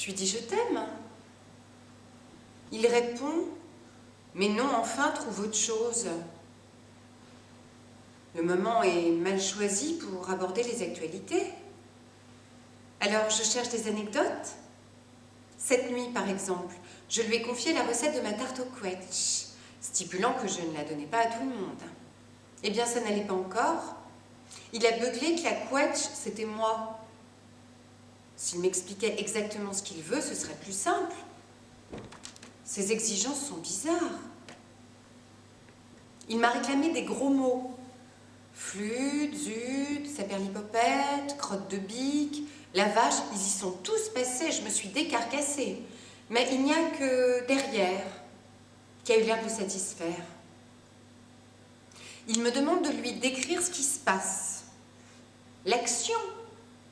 lui dis je t'aime. Il répond, mais non, enfin, trouve autre chose. Le moment est mal choisi pour aborder les actualités. Alors, je cherche des anecdotes. Cette nuit, par exemple, je lui ai confié la recette de ma tarte au quetch, stipulant que je ne la donnais pas à tout le monde. Eh bien, ça n'allait pas encore. Il a beuglé que la quetch, c'était moi. S'il m'expliquait exactement ce qu'il veut, ce serait plus simple. Ses exigences sont bizarres. Il m'a réclamé des gros mots. Flûte, zut, saperlipopette, crotte de bique, la vache, ils y sont tous passés, je me suis décarcassée. Mais il n'y a que derrière qui a eu l'air de satisfaire. Il me demande de lui décrire ce qui se passe. L'action,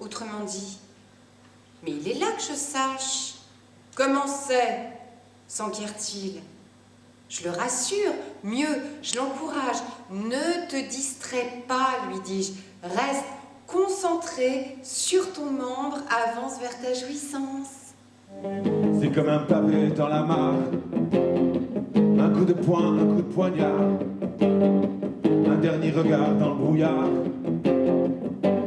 autrement dit. Mais il est là que je sache. Comment c'est, s'enquiert-il? Je le rassure, mieux, je l'encourage. Ne te distrais pas, lui dis-je. Reste concentré sur ton membre, avance vers ta jouissance. C'est comme un pavé dans la mare, un coup de poing, un coup de poignard, un dernier regard dans le brouillard.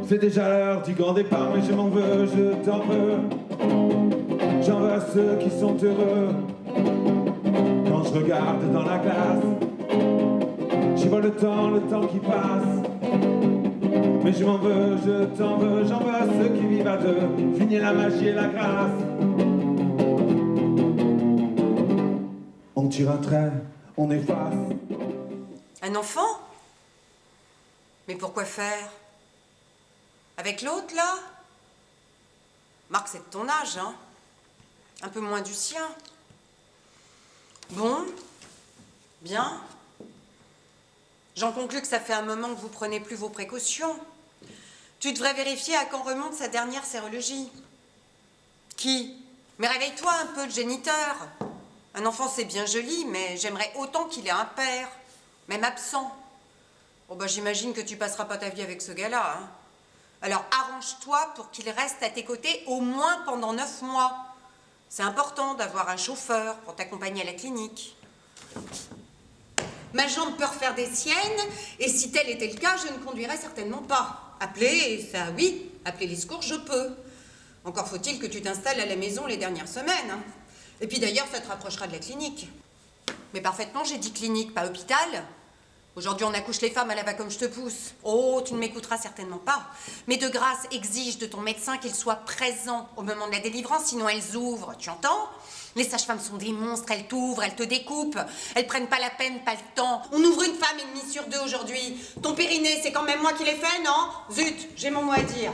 C'est déjà l'heure du grand départ, mais je m'en veux, je t'en veux. J'en veux à ceux qui sont heureux. Quand je regarde dans la glace, j'y vois le temps qui passe. Mais je m'en veux, je t'en veux, j'en veux à ceux qui vivent à deux. Finir la magie et la grâce. On tire un trait, on efface. Un enfant? Mais pourquoi faire? Avec l'autre, là? Marc, c'est de ton âge, hein? Un peu moins du sien. Bon, bien. J'en conclus que ça fait un moment que vous prenez plus vos précautions. Tu devrais vérifier à quand remonte sa dernière sérologie. Qui? Mais réveille-toi un peu, le géniteur. Un enfant, c'est bien joli, mais j'aimerais autant qu'il ait un père, même absent. Bon, bah, j'imagine que tu passeras pas ta vie avec ce gars-là, hein. Alors, arrange-toi pour qu'il reste à tes côtés au moins pendant 9 mois. C'est important d'avoir un chauffeur pour t'accompagner à la clinique. Ma jambe peut refaire des siennes, et si tel était le cas, je ne conduirais certainement pas. Appeler, ça oui, appeler les secours, je peux. Encore faut-il que tu t'installes à la maison les dernières semaines, hein. Et puis d'ailleurs, ça te rapprochera de la clinique. Mais parfaitement, j'ai dit clinique, pas hôpital. Aujourd'hui, on accouche les femmes à la va comme je te pousse. Oh, tu ne m'écouteras certainement pas. Mais de grâce, exige de ton médecin qu'il soit présent au moment de la délivrance, sinon elles ouvrent, tu entends? Les sages-femmes sont des monstres, elles t'ouvrent, elles te découpent. Elles prennent pas la peine, pas le temps. On ouvre une femme et demie sur 2 aujourd'hui. Ton périnée, c'est quand même moi qui l'ai fait, non? Zut, j'ai mon mot à dire.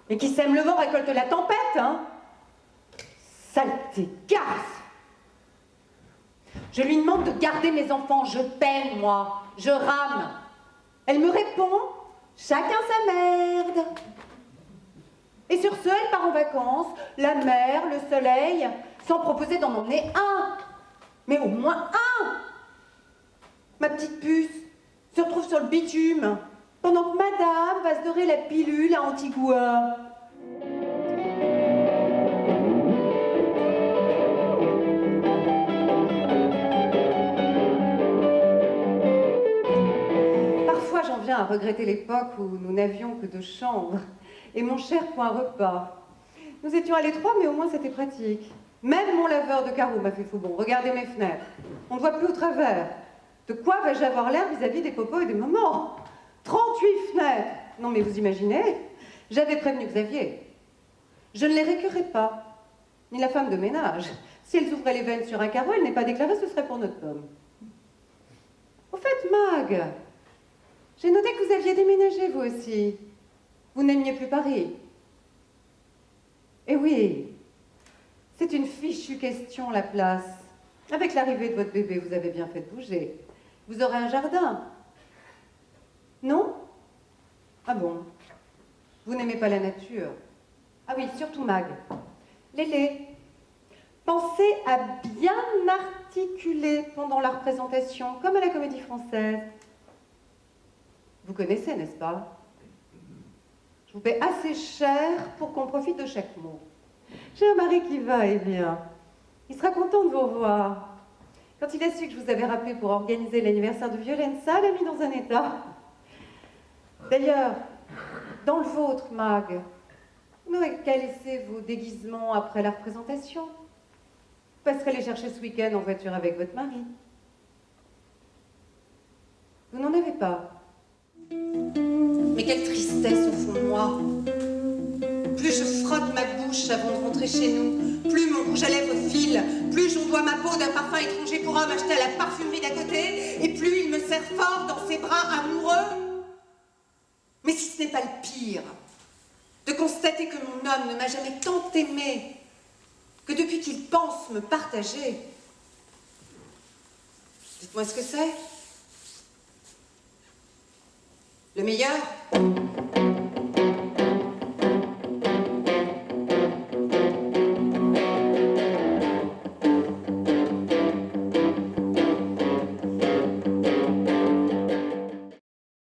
Et qui sème le vent récolte la tempête, hein? Saleté, garce! Je lui demande de garder mes enfants, je peine, moi, je rame. Elle me répond, chacun sa merde. Et sur ce, elle part en vacances, la mer, le soleil, sans proposer d'en emmener un. Mais au moins un! Ma petite puce se retrouve sur le bitume, pendant que madame va se dorer la pilule à Antigua. Parfois, j'en viens à regretter l'époque où nous n'avions que 2 chambres et mon cher point repas. Nous étions à l'étroit, mais au moins c'était pratique. Même mon laveur de carreaux m'a fait faux bon. Regardez mes fenêtres. On ne voit plus au travers. De quoi vais-je avoir l'air vis-à-vis des popos et des mamans? 38 fenêtres! Non mais vous imaginez? J'avais prévenu Xavier. Je ne les récurerai pas, ni la femme de ménage. Si elles ouvraient les veines sur un carreau, elle n'est pas déclarée, ce serait pour notre pomme. Au fait, Mag, j'ai noté que vous aviez déménagé, vous aussi. Vous n'aimiez plus Paris. Eh oui, c'est une fichue question, la place. Avec l'arrivée de votre bébé, vous avez bien fait de bouger. Vous aurez un jardin. Non? Ah bon? Vous n'aimez pas la nature? Ah oui, surtout Mag. Lélé, pensez à bien articuler pendant la représentation, comme à la Comédie Française. Vous connaissez, n'est-ce pas? Je vous paie assez cher pour qu'on profite de chaque mot. J'ai un mari qui va et vient. Il sera content de vous revoir. Quand il a su que je vous avais rappelé pour organiser l'anniversaire de Violenza, il l'a mis dans un état. D'ailleurs, dans le vôtre, Mag, vous n'aurez qu'à laisser vos déguisements après la représentation. Vous passerez les chercher ce week-end en voiture avec votre mari. Vous n'en avez pas. Mais quelle tristesse au fond de moi. Plus je frotte ma bouche avant de rentrer chez nous, plus mon rouge à lèvres file, plus j'ondoie ma peau d'un parfum étranger pour homme acheté à la parfumerie d'à côté, et plus il me serre fort dans ses bras amoureux. Mais si ce n'est pas le pire, de constater que mon homme ne m'a jamais tant aimée, que depuis qu'il pense me partager. Dites-moi ce que c'est. Le meilleur?